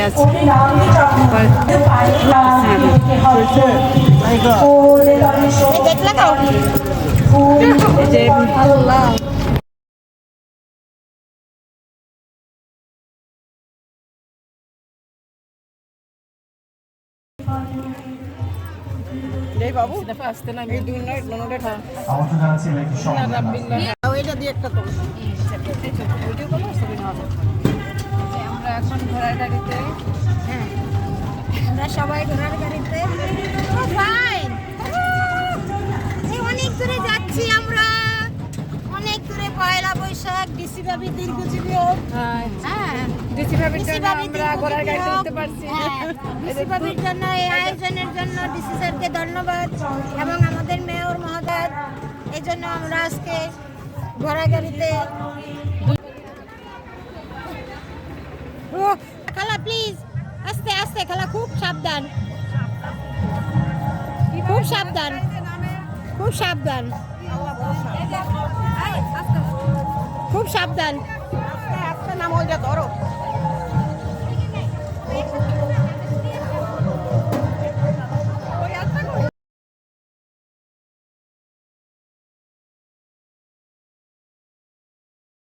আছে। বাবু আমরা এখন ঘোড়ার গাড়িতে, হ্যাঁ আমরা সবাই ঘোড়ার গাড়িতে অনেক দূরে যাচ্ছি আমরা, অনেক দূরে। পয়লা বৈশাখ, ডিসি ভাবি দীর্ঘজীবী হোক। হ্যাঁ ডিসি ভাবির জন্য আমরা ঘোড়ার গাড়িতে উঠতে পারছি। ডিসি ভাবির জন্য, এই আয়োজনের জন্য ডিসি স্যারকে ধন্যবাদ এবং আমাদের মেয়র মহোদয়। এই জন্য আমরা আজকে ঘোড়া গাড়িতে। ও খালা প্লিজ আস্তে আস্তে, খালা খুব সাবধান, খুব সাবধান, খুব সাবধান, খুব সাবধান। নাম ওইটা ধরো।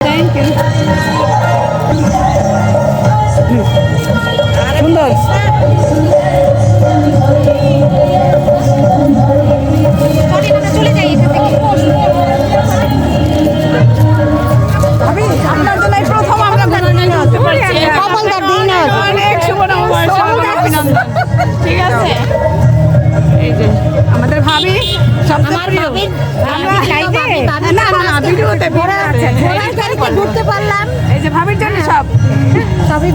Thank you. সুন্দর। চলে যাই এখান থেকে। আপনার জন্য এই প্রথম আমরা কপালদার দিন অনেক শুভ নববর্ষ, অভিনন্দন। ঠিক আছে, এই যে আমাদের ভাবি সবচেয়ে প্রিয়। আমরা না না ভিডিওতে ঘোরা আছে, ঘোড়ার গাড়িতে ঘুরতে পারলাম। এই যে ভাবির জন্য সব সবই